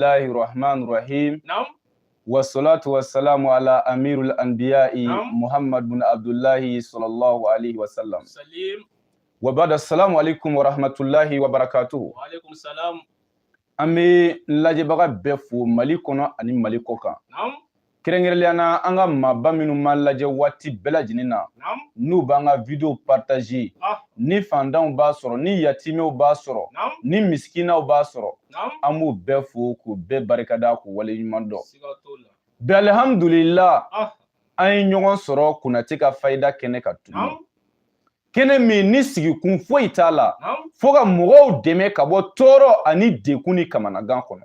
Bismillahirrahmanirrahim. Wassalatu wassalamu ala amirul anbiya'i Muhammad bin Abdullahi sallallahu alaihi wasallam. Wa ba'da assalamu alaikum wa rahmatullahi wa barakatuhu. Wa alaikum salam. Ami lajebaga bɛɛ fo Mali kɔnɔ ani Mali kɔ kan. Kɛrɛnkɛrɛnnenya an ka maaba minnu ma lajɛ waati bɛɛ lajɛlen na. N'u b'an ka video partager. Ni fandanw b'a sɔrɔ, ni yatimɛw b'a sɔrɔ, ni miskinaw b'a sɔrɔ. An b'u bɛɛ fo k'u bɛɛ barikada k'u waleɲuman dɔn. Bi alhamdulillah an ye ɲɔgɔn sɔrɔ Konaté ka fayida kɛnɛ ka tuguni. Kɛnɛ min ni sigikun foyi t'a la fo ka mɔgɔw dɛmɛ ka bɔ tɔɔrɔ ani dekun ni kamanagan kɔnɔ.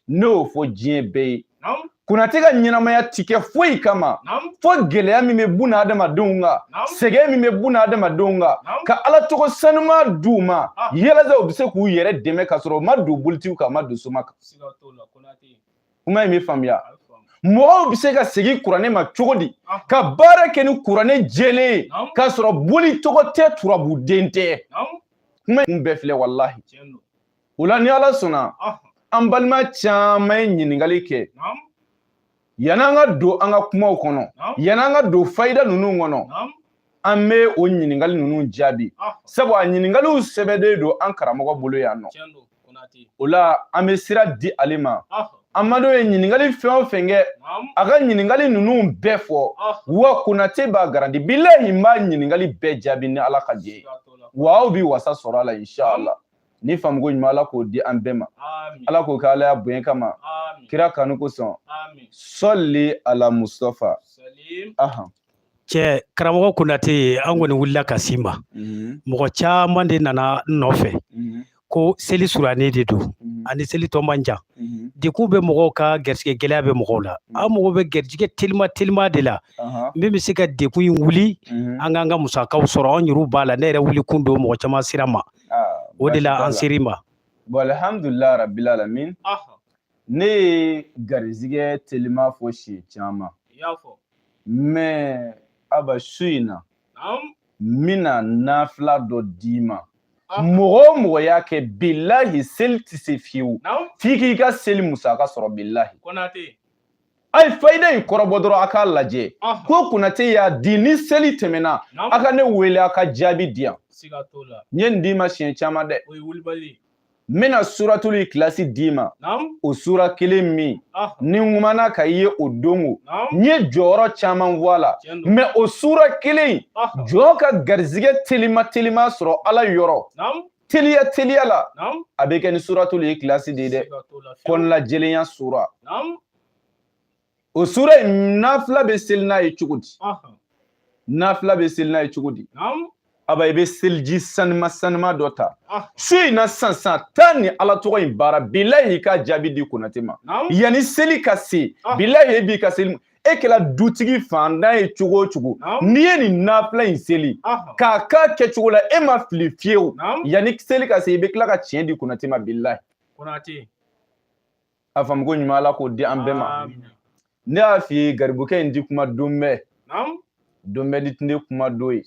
Ne y'o fɔ diɲɛ bɛɛ ye. Konaté ka ɲɛnamaya ti kɛ foyi kama fo gɛlɛya min bɛ buna adamadenw kan, sɛgɛn min bɛ buna adamadenw kan, ka Ala tɔgɔ sanuma d'u ma yalasa u bɛ se k'u yɛrɛ dɛmɛ ka sɔrɔ u ma don bolitigiw kan, u ma don soma kan. Kuma in bɛ faamuya. Mɔgɔw bɛ se ka segin kuranɛ ma cogo di ka baara kɛ ni kuranɛ jɛlen ye k'a sɔrɔ boli tɔgɔ tɛ turabuden tɛ. Kuma in bɛɛ filɛ walahi. O la ni Ala sɔnna an balima caman ye ɲininkali kɛ. Yan'an ka don an ka kumaw kɔnɔ, yan'an ka don fayida ninnu kɔnɔ, an bɛ o ɲininkali ninnu jaabi. Sabu a ɲininkaliw sɛbɛnlen don an karamɔgɔ bolo yan nɔ. O la an bɛ sira di ale ma. Amadu ye ɲininkali fɛn o fɛn kɛ, a ka ɲininkali ninnu bɛɛ fɔ, wa Konaté b'a garandi bilahi n b'a ɲininkali bɛɛ jaabi ni Ala ka jɛ ye. Wa aw bi wasa sɔrɔ a la inshallah. Ni faamuko ɲuman Ala k'o di an bɛɛ ma. Ala k'o kɛ Ala y'a bonya kama. Kira kanu kosɔn. Sɔli ala Mustafa. Cɛ karamɔgɔ Konaté an kɔni wulila ka s'i ma. Mɔgɔ caman de nana nɔfɛ ko seli surannen de don ani seli tɔ man jan. Dekun bɛ mɔgɔw ka gɛrisigɛ gɛlɛya bɛ mɔgɔw la. An mago bɛ gɛrisigɛ telima de la. Min bɛ se ka dekun in wuli an k'an ka musakaw sɔrɔ an yɛrɛw b'a la. Ne yɛrɛ wuli kun don mɔgɔ caman sira ma. O de la an ser'i ma. Bon alhamdulillah rabbil alamin. Ne ye garizigɛ telima fɔ si caman. Mais aba su in na n bɛna nafila dɔ d'i ma. Mɔgɔ o mɔgɔ y'a kɛ bilahi seli tɛ se fiyewu f'i k'i ka seli musaka sɔrɔ bilahi. A ye fayida in kɔrɔbɔ dɔrɔn a k'a lajɛ ko Konaté y'a di ni seli tɛmɛna a ka ne wele a ka jaabi di yan. N ye nin d'i ma siɲɛ caman dɛ. N bɛna suratul ikilasi d'i ma. O sura kelen min ni n kumana ka i ye o don o n ye jɔyɔrɔ caman fɔ a la mais o sura kelen jɔn ka garizigɛ telima sɔrɔ Ala yɔrɔ teliya la a bɛ kɛ ni suratul ikilasi de ye dɛ. Kɔnɔnajɛlenya sura. O sura in nafila bɛ seli n'a ye cogo di? Nafila bɛ seli n'a ye cogo di? Aba i bɛ seliji sanuma dɔ ta. Su in na sisan taa ni Ala tɔgɔ in baara bilahi i ka jaabi di Konaté ma. Yanni seli ka se bilahi e b'i ka seli e kɛra dutigi fandan ye cogo o cogo n'i ye nin nafila in seli k'a k'a kɛcogo la e ma fili fiyewu yanni seli ka se i bɛ tila ka tiɲɛ di Konaté ma bilahi. A faamuko ɲuman Ala k'o di an bɛɛ ma. Ne y'a f'i ye garibukɛ in di kuma don bɛɛ. Don bɛɛ di tun tɛ kuma don ye.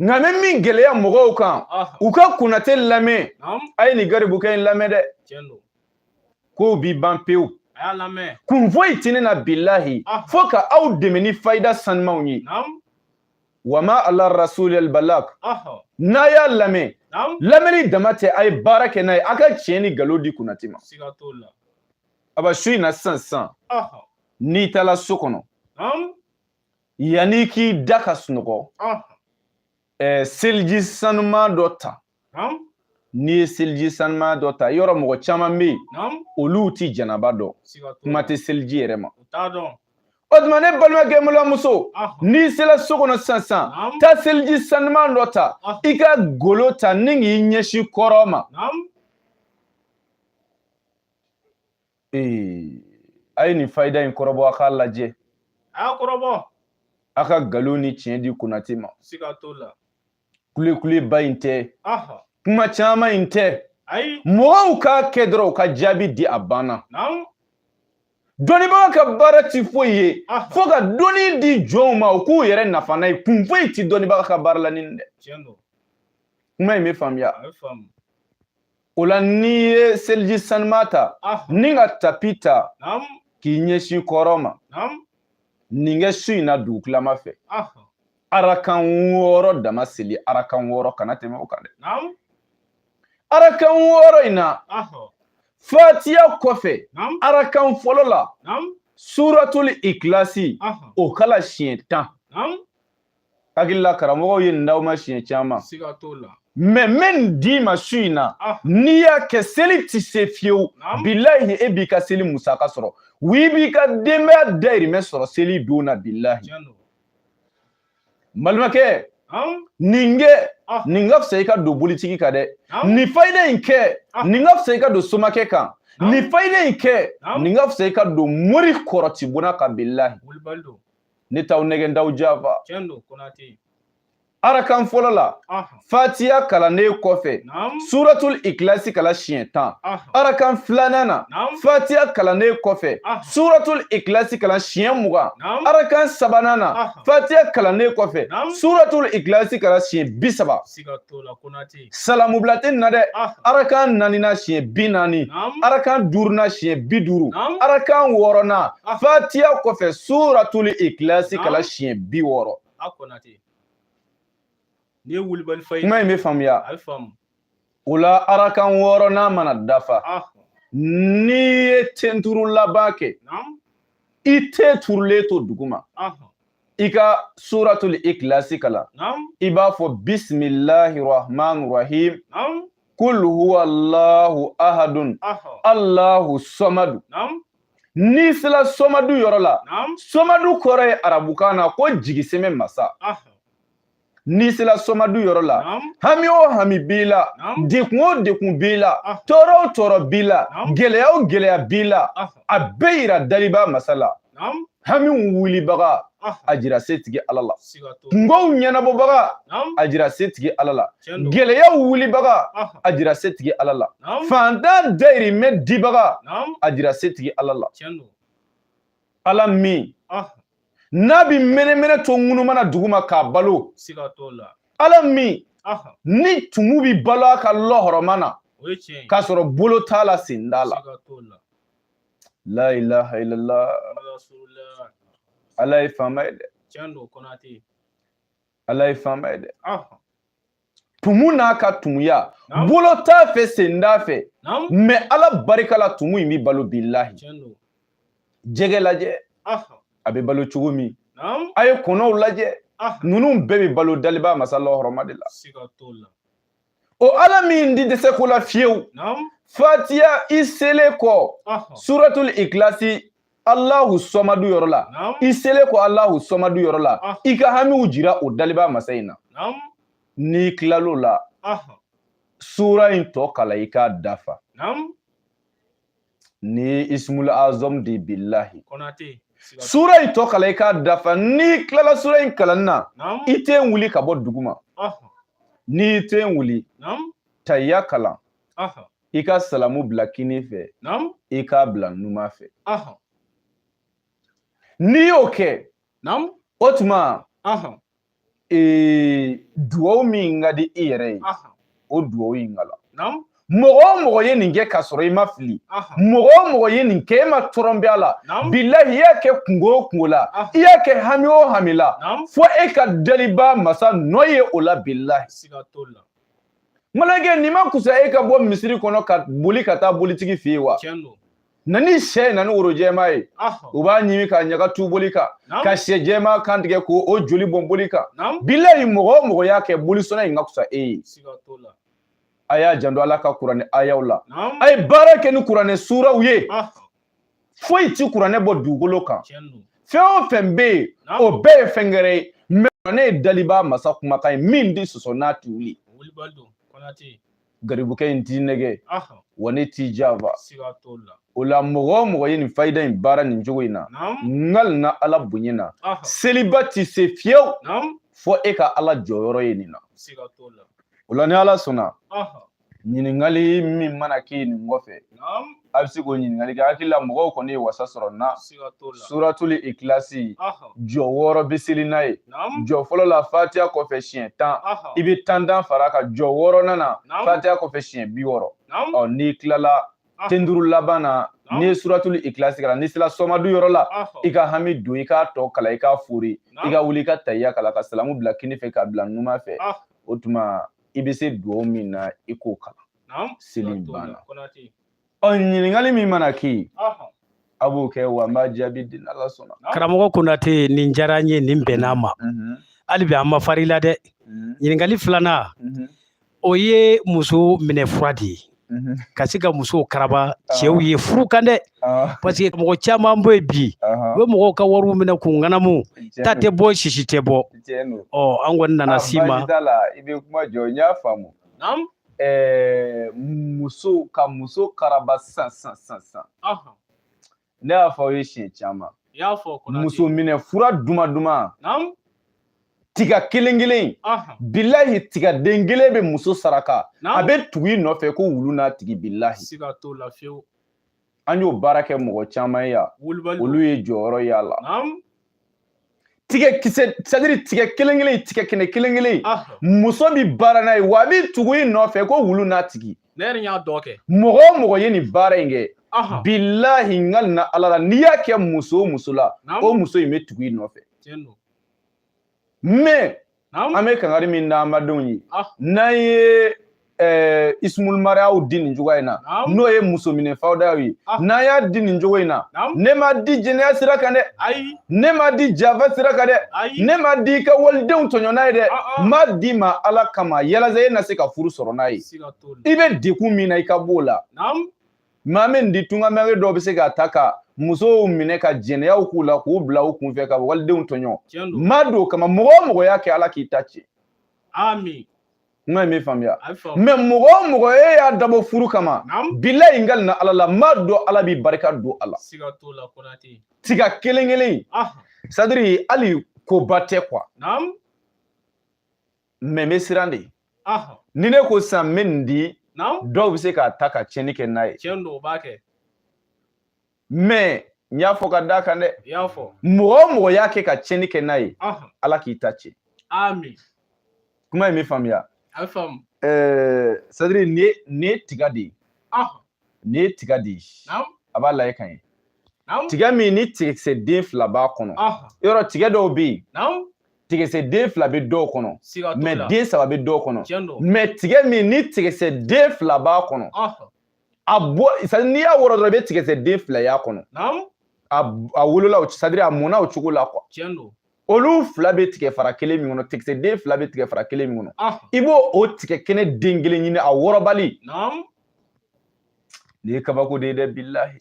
Nka bɛ min gɛlɛya mɔgɔw kan u ka Konaté lamɛn a ye nin garibukɛ in lamɛn dɛ. K'o b'i ban pewu. Kun foyi tɛ ne na bilahi fo ka aw dɛmɛ ni fayida sanumanw ye. Wa ma ala rasulil balak. N'a y'a lamɛn lamɛnni dama tɛ a ye baara kɛ n'a ye a ka tiɲɛ ni nkalon di Konaté ma. Aba su in na sisan n'i taara so kɔnɔ yanni k'i da ka sunɔgɔ seliji sanuma dɔ ta. N'i ye seliji sanuma dɔ ta yɔrɔ mɔgɔ caman bɛ yen olu tɛ janaba dɔn kuma tɛ seliji yɛrɛ ma. O tuma ne balimakɛ mulamuso n'i sera so kɔnɔ sisan taa seliji sanuma dɔ ta i ka golo ta ni k'i ɲɛsin kɔrɔ ma. A ye nin fayida in kɔrɔbɔ a k'a lajɛ. A ka nkalon ni tiɲɛ di Konaté ma. Kule ba in tɛ kuma caman in tɛ mɔgɔw k'a kɛ dɔrɔn u ka jaabi di a banna. Dɔnnibaga ka baara ti foyi ye fo ka dɔnni di jɔnw ma u k'u yɛrɛ nafa n'a ye kun foyi ti dɔnnibaga ka baara la nin dɛ. Kuma in bɛ faamuya. o la n'i ye seliji sanuma ta ni ka tapi ta k'i ɲɛsin kɔrɔ ma nin kɛ su in na dugukilama fɛ arakan 6 dama seli arakan 6 kana tɛmɛ o kan dɛ arakan 6 in na fatiya kɔfɛ arakan fɔlɔ la suratul ikilasi o kala siɲɛ 10 hakilila karamɔgɔw ye nin d'aw ma siɲɛ caman mais men di ma su in na n'i y'a kɛ seli ti se fiyewu bilahi e b'i ka seli musaka sɔrɔ wi b'i ka denbaya dayirimɛ sɔrɔ seli don na bilahi balimakɛ nin ka fisa i ka don bolitigi kan dɛ nin fayida in kɛ nin ka fisa i ka don somakɛ kan nin fayida in kɛ nin ka fisa i ka don mori kɔrɔti bona kan bilahi ne t'aw nɛgɛ d'aw jafa arakan fɔlɔ la fatiya kalannen kɔfɛ suratul ikilasi kala siɲɛ 10 arakan filanan na fatiya kalannen kɔfɛ suratul ikilasi kala siɲɛ 20 arakan sabanan na fatiya kalannen kɔfɛ suratul ikilasi kala siɲɛ 30 salamu bilate na dɛ arakan 4nan siɲɛ 40 arakan 5nan siɲɛ 50 arakan 6nan fatiya kɔfɛ suratul ikilasi kala siɲɛ 60 kuma in bɛ faamuya o la arakan 6nan mana dafa n'i ye tenturu laban kɛ i tɛ turulen to duguma i ka suratul ikilasi kalan i b'a fɔ bisimilahi rahmani rahim kul huwa allahu ahadun allahu samadu n'i sera somadu yɔrɔ la somadu kɔrɔ ye arabukan na ko jigisɛmɛ masa n'i sera somadu yɔrɔ la hami o hami b'i la dekun o dekun b'i la tɔɔrɔ o tɔɔrɔ b'i la gɛlɛya o gɛlɛya b'i la a bɛɛ yira daliba masa la hami wulibaga a jira setigi ala la kungow ɲɛnabɔbaga a jira setigi ala la gɛlɛya wulibaga a jira setigi ala la fantan dayirimɛ dibaga a jira setigi ala la ala min n'a bi mɛnɛmɛnɛ to ŋunumana duguma k'a balo ala min ni tumu bi balo a ka lɔhɔrɔma na k'a sɔrɔ bolo t'a la sen t'a la la ilaha illallah ala ye faama ye dɛ ala ye faama ye dɛ tumu n'a ka tumuya bolo t'a fɛ sen t'a fɛ mais ala barika la tumu in bi balo bilahi jɛgɛ lajɛ a bɛ balo cogo min a ye kɔnɔw lajɛ ninnu bɛɛ bɛ balo daliba masa lɔhɔrɔma de la o ala min di dɛsɛ ko la fiyewu fatiya i selen kɔ suratul ikilasi Allahu somadu yɔrɔ la i selen kɔ Allahu somadu yɔrɔ la i ka hamiw jira o daliba masa in na n'i tilal'o la sura in tɔ kala i k'a dafa ni ismul azam di billahi sura in tɔ kala i k'a dafa n'i tilala sura in kalanni na i tɛ wuli ka bɔ duguma n'i tɛ wuli tayya kalan i ka salamu bila kini fɛ i k'a bila numa fɛ n'i y'o kɛ o tuma duwawu min ka di i yɛrɛ ye o duwawu in ka la mɔgɔ o mɔgɔ ye nin kɛ k'a sɔrɔ i ma fili mɔgɔ o mɔgɔ ye nin kɛ e ma tɔrɔnbɛ a la bilahi i y'a kɛ kungo o kungo la i y'a kɛ hami o hami la fo e ka daliba masa nɔ ye o la bilahi malakɛ nin ma kusa e ka bɔ misiri kɔnɔ ka boli ka taa bolitigi fɛ yen wa nani sɛ nani woro jɛma ye u b'a ɲimi ka ɲaga tu boli kan ka sɛ jɛma kan tigɛ ko o joli bɔn boli kan bilahi mɔgɔ o mɔgɔ y'a kɛ bolisɔnna in ka kusa e ye a y'a janto ala ka kuranɛ ayaw la a ye baara kɛ ni kuranɛ suraw ye foyi ti kuranɛ bɔ dugukolo kan fɛn o fɛn bɛ yen o bɛɛ ye fɛn gɛrɛ ye mais kuranɛ ye daliba masa kumakan ye min di sɔsɔ n'a ti wuli garibukɛ in t'i nɛgɛ wa ne t'i jafa o la mɔgɔ o mɔgɔ ye nin fayida in baara nin cogo in na ngali na ala bonya na seliba ti se fiyewu fo e ka ala jɔyɔrɔ ye nin na o la ni ala sɔnna ɲininkali min mana k'i nin kɔfɛ a bɛ se k'o ɲininkali kɛ hakili la mɔgɔw kɔni ye wasa sɔrɔ na suratul ikilasi jɔ 6 bɛ seli n'a ye jɔ fɔlɔ la fatiha kɔfɛ siɲɛ 10 i bɛ 10 fara kan jɔ 6 na fatiha kɔfɛ siɲɛ 60 n'i tilala tenduru laban na n'i ye suratul ikilasi kalan n'i sera sɔmadu yɔrɔ la i ka hami don i k'a tɔ kala i k'a fori i ka wuli i ka tahiya kala ka salamu bila kini fɛ k'a bila numan fɛ o tuma i bɛ se dugawu min na i k'o kalan seli banna ɲininkali min mana k'i a b'o kɛ wa n b'a jaabi di n'Ala sɔnna. Karamɔgɔ Konaté nin diyara n ye nin bɛnn'a ma hali bi an ma far'i la dɛ ɲininkali filanan o ye muso minɛ fura de ye ka se ka musow karaba cɛw ye furu kan dɛ parce que mɔgɔ caman bɛ bi u bɛ mɔgɔw ka wariw minɛ k'u ŋanamu ta tɛ bɔ sisi tɛ bɔ an kɔni nana s'i ma i bɛ kuma jɔ n y'a faamu muso karaba sisan ne y'a fɔ aw ye siɲɛ caman muso minɛ fura duma tiga kelen bilahi tiga den kelen bɛ muso saraka a bɛ tugu i nɔfɛ ko wulu n'a tigi bilahi an y'o baara kɛ mɔgɔ caman ye yan olu ye jɔyɔrɔ y'a la tigɛ kisɛ c'est-à-dire tigɛ kɛnɛ kelen muso bɛ baara n'a ye wa a bɛ tugu i nɔfɛ ko wulu n'a tigi mɔgɔ o mɔgɔ ye nin baara in kɛ bilahi n ka na Ala la n'i y'a kɛ muso o muso la o muso in bɛ tugu i nɔfɛ mais an bɛ kangari min da an badenw ye n'an ye Ismul Mariaw di nin cogoya in na n'o ye muso minɛ fawdaw ye n'an y'a di nin cogo in na ne ma di jɛnɛya sira kan dɛ ne ma di jafa sira kan dɛ ne ma di i ka walidenw tɔɲɔ n'a ye dɛ n m'a di ma Ala kama yalasa e na se ka furu sɔrɔ n'a ye i bɛ degun min na i ka b'o la maa min di tungamɛnge dɔw bɛ se k'a ta ka musow minɛ ka jɛnɛyaw k'u la k'u bila u kunfɛ ka walidenw tɔɲɔ ma don o kama mɔgɔ o mɔgɔ y'a kɛ Ala k'i ta cɛ amin n ka min faamuya mais mɔgɔ o mɔgɔ e y'a dabɔ furu kama bilahi n ka na Ala la ma dɔn Ala b'i barika don a la tiga kelen c'est-à-dire hali koba tɛ quoi mais n bɛ siran de ni ne ko sisan n bɛ nin di dɔw bɛ se k'a ta ka tiɲɛni kɛ n'a ye mais n y'a fɔ ka d'a kan dɛ mɔgɔ o mɔgɔ y'a kɛ ka tiɲɛni kɛ n'a ye Ala k'i ta cɛ kuma in bɛ faamuya c'est-à-dire nin ye tiga de ye nin ye tiga de ye a b'a lajɛ ka ɲɛ tiga min ni tigɛkisɛ den 2 b'a kɔnɔ yɔrɔ tigɛ dɔw bɛ yen tigɛkisɛ den 2 bɛ dɔw kɔnɔ mais den 3 bɛ dɔw kɔnɔ mais tigɛ min ni tigɛkisɛ den 2 b'a kɔnɔ a bɔ c'est-à-dire n'i y'a wɔrɔ dɔrɔn i bɛ tigɛkisɛ den 2 y'a kɔnɔ a wolola c'est-à-dire a mɔna o cogo la quoi olu 2 bɛ tigɛ fara kelen min kɔnɔ tigɛkisɛ den 2 bɛ tigɛ fara kelen min kɔnɔ i b'o o tigɛ kɛnɛ den kelen ɲini a wɔrɔbali nin ye kabako de ye dɛ bilahi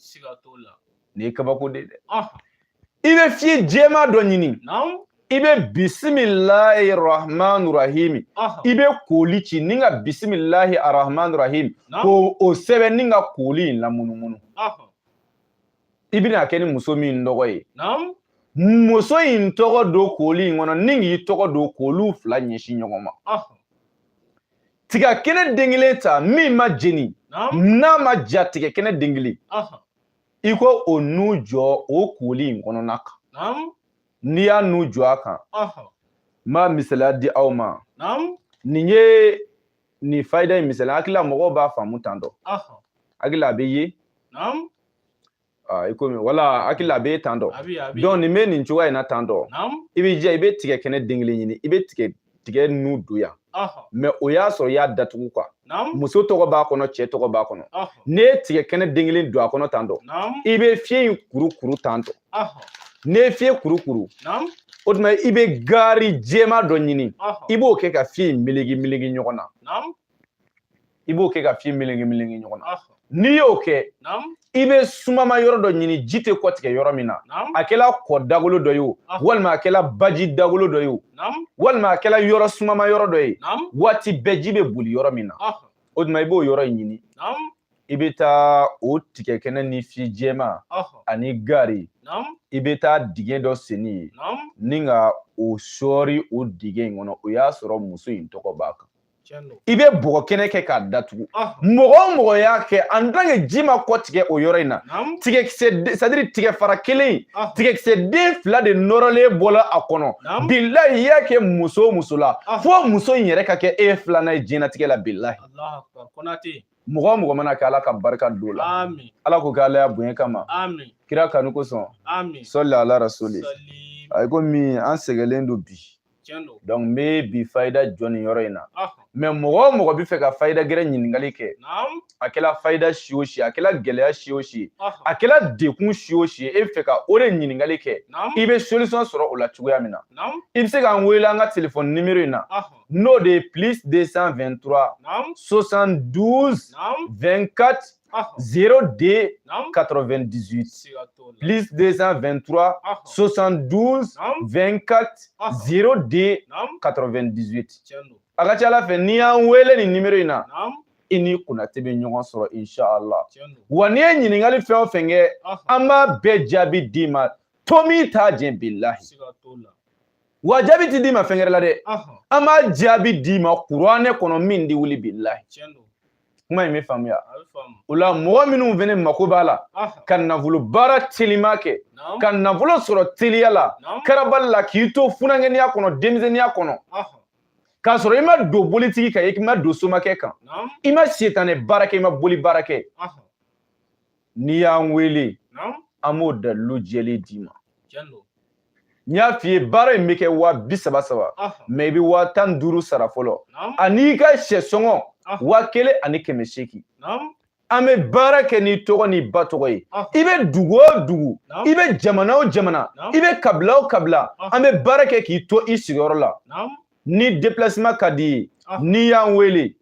nin ye kabako de ye dɛ i bɛ fiye jɛman dɔ ɲini i bɛ bisimilahi rahmani rahim i bɛ kooli ci ni ka bisimilahi rahmani rahim ko o sɛbɛn ni ka kooli in lamunumunu i bɛna kɛ ni muso min tɔgɔ ye muso in tɔgɔ don kooli in kɔnɔ ni k'i tɔgɔ don kooliw 2 ɲɛsin ɲɔgɔn ma tiga kɛnɛ den kelen ta min ma jeni n'a ma ja tigɛ kɛnɛ den kelen i ko o nu jɔ o kooli in kɔnɔna kan n'i y'a nu jɔ a kan n b'a misaliya di aw ma nin ye nin fayida in misaliya hakili la mɔgɔw b'a faamu tan dɔ hakili la a bɛ ye i komi wala hakili la a bɛ ye tan dɔ donc nin bɛ nin cogoya in na tan dɔ i bɛ jija i bɛ tigɛ kɛnɛ den kelen ɲini i bɛ tigɛ nu don yan mais o y'a sɔrɔ i y'a datugu quoi muso tɔgɔ b'a kɔnɔ cɛ tɔgɔ b'a kɔnɔ n'i ye tigɛ kɛnɛ den kelen don a kɔnɔ tan dɔ i bɛ fiɲɛ in kuru tan tɔ n'i ye fiɲɛ kuru o tuma i bɛ gari jɛman dɔ ɲini i b'o kɛ ka fiɲɛ in melege ɲɔgɔn na i b'o kɛ ka fiɲɛ melege ɲɔgɔn na n'i y'o kɛ i bɛ sumama yɔrɔ dɔ ɲini ji tɛ kɔtigɛ yɔrɔ min na a kɛla kɔ dagolo dɔ ye o walima a kɛla baji dagolo dɔ ye o walima a kɛla yɔrɔ sumama yɔrɔ dɔ ye waati bɛɛ ji bɛ boli yɔrɔ min na o tuma i b'o yɔrɔ in ɲini i bɛ taa o tigɛ kɛnɛ ni fiɲɛ jɛman ani gari i bɛ taa dingɛ dɔ senni ye ni ka o sɔɔri o dingɛ in kɔnɔ o y'a sɔrɔ muso in tɔgɔ b'a kan i bɛ bɔgɔ kɛnɛ kɛ k'a datugu mɔgɔ o mɔgɔ y'a kɛ en tant que ji ma kɔ tigɛ o yɔrɔ in na c'est-à-dire tigɛ fara kelen tigɛkisɛ den 2 de nɔrɔlen bɔla a kɔnɔ bilahi i y'a kɛ muso o muso la fo muso in yɛrɛ ka kɛ e filanan ye diɲɛlatigɛ la bilahi mɔgɔ o mɔgɔ mana kɛ ala ka barika don la ala ko k'ala y'a bonya kama kira kanu kosɔn sɔli ala rasuli ayi komi an sɛgɛlen don bi donc n bɛ bi fayida jɔ nin yɔrɔ in na mais mɔgɔ o mɔgɔ bɛ fɛ ka fayida gɛrɛ ɲininkali kɛ a kɛla fayida si o si a kɛla gɛlɛya si o si a kɛla dekun si o si e fɛ ka o de ɲininkali kɛ i bɛ solution sɔrɔ o la cogoya min na i bɛ se k'an wele an ka téléphone numéro in na n'o de ye plus 223 72 24 02 98 plus 223 72 24 02 98 a ka ca ala fɛ n'i y'an wele nin numéro in na i ni Konaté bɛ ɲɔgɔn sɔrɔ inshallah wa n'i ye ɲininkali fɛn o fɛn kɛ an b'a bɛɛ jaabi d'i ma to min t'a jɛn bilahi wa jaabi ti d'i ma fɛn wɛrɛ la dɛ an b'a jaabi d'i ma kuranɛ kɔnɔ min di wuli bilahi kuma in bɛ faamuya o la mɔgɔ minnu fɛnɛ mako b'a la ka nafolo baara telima kɛ ka nafolo sɔrɔ teliya la karabali la k'i to funankɛniya kɔnɔ denmisɛnniya kɔnɔ k'a sɔrɔ i ma don bolitigi kan i ma don somakɛ kan i ma sitanɛ baara kɛ i ma boli baara kɛ n'i y'an wele an b'o dalilu jɛlen d'i ma n y'a f'i ye baara in bɛ kɛ 30,000 mais i bɛ 15,000 sara fɔlɔ ani ka sɛ sɔngɔ 1,800 an bɛ baara kɛ n'i tɔgɔ n'i ba tɔgɔ ye i bɛ dugu o dugu i bɛ jamana o jamana i bɛ kabila o kabila an bɛ baara kɛ k'i to i sigiyɔrɔ la ni déplacement ka di ye n'i y'an wele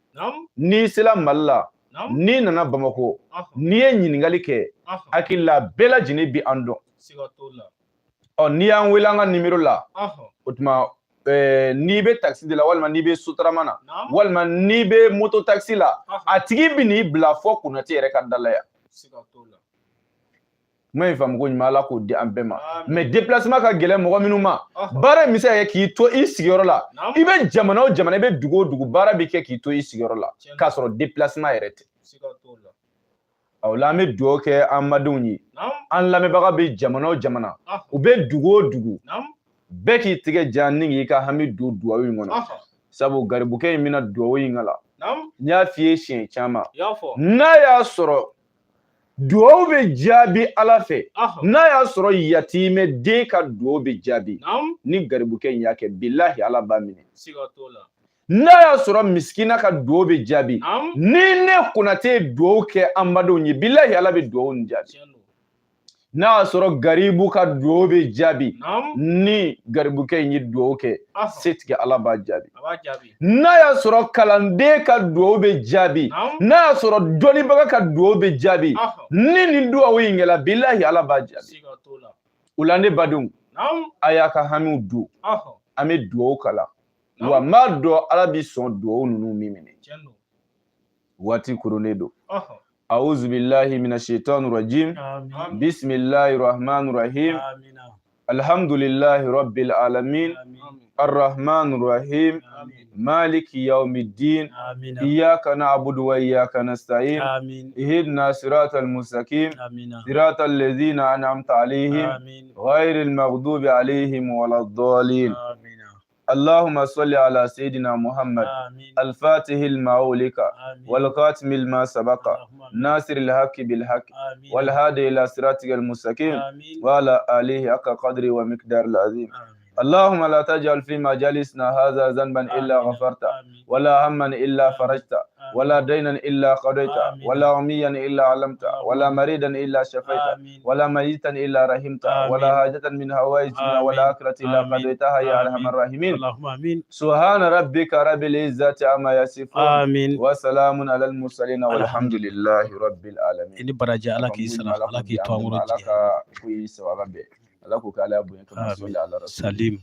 n'i sera Mali la n'i nana Bamakɔ n'i ye ɲininkali kɛ hakili la bɛɛ lajɛlen bi an dɔn n'i y'an wele an ka numéro la o tuma n'i bɛ taxi de la walima n'i bɛ sotarama na walima n'i bɛ moto taxi la a tigi bɛ n'i bila fɔ Konaté yɛrɛ ka da la yan kuma in faamu ko ɲuman ala k'o di an bɛɛ ma mais déplacement ka gɛlɛn mɔgɔ minnu ma baara in bɛ se ka kɛ k'i to i sigiyɔrɔ la i bɛ jamana o jamana i bɛ dugu o dugu baara bɛ kɛ k'i to i sigiyɔrɔ la k'a sɔrɔ déplacement yɛrɛ tɛ o la an bɛ dugawu kɛ an madenw ye an lamɛnbaga bɛ jamana o jamana u bɛ dugu o dugu bɛɛ k'i tigɛ jan ni k'i ka hami don dugawu in kɔnɔ sabu garibukɛ in bɛna dugawu in la n y'a f'i ye siɲɛ caman n'a y'a sɔrɔ dugawu bɛ jaabi ala fɛ n'a y'a sɔrɔ yatimɛ den ka dugawu bɛ jaabi ni garibukɛ in y'a kɛ bilahi ala b'a minɛ n'a y'a sɔrɔ miskina ka dugawu bɛ jaabi ni ne Konaté ye dugawu kɛ an badenw ye bilahi ala bɛ dugawu nin jaabi n'a y'a sɔrɔ garibu ka dugawu bɛ jaabi ni garibukɛ in ye dugawu kɛ setigi ala b'a jaabi n'a y'a sɔrɔ kalanden ka dugawu bɛ jaabi n'a y'a sɔrɔ dɔnnibaga ka dugawu bɛ jaabi ni nin dugawu in kɛla bilahi ala b'a jaabi o la ne badenw a y'a ka hamiw don an bɛ dugawu kala wa n b'a dɔn ala bɛ sɔn dugawu ninnu min minɛ waati koronnen don أعوذ بالله من الشيطان الرجيم بسم الله الرحمن الرحيم الحمد لله رب العالمين الرحمن الرحيم مالك يوم الدين إياك نعبد وإياك نستعين اهدنا صراط المستقيم صراط الذين أنعمت عليهم غير المغضوب عليهم ولا الضالين اللهم صل على سيدنا محمد الفاتح المعولك والقاتم لما سبق ناصر الحق بالحق والهادي إلى صراطك المستقيم وعلى آله حق قدره ومقدار العظيم اللهم لا تجعل فيما جلسنا هذا ذنبا إلا غفرته ولا هما إلا فرجته ولا دينا إلا قضيته ولا عميا إلا علمته ولا مريدا إلا شفيته ولا ميتا إلا رحمته ولا حاجة من هوائجنا ولا أكرة إلا قضيتها يا أرحم الراحمين سبحان ربك رب العزة عما يصفون وسلام على المرسلين والحمد لله رب العالمين ini baraja ala ki sala ala ki to amuro ala ka kuyi sawaga be ala ko kala bu en to salim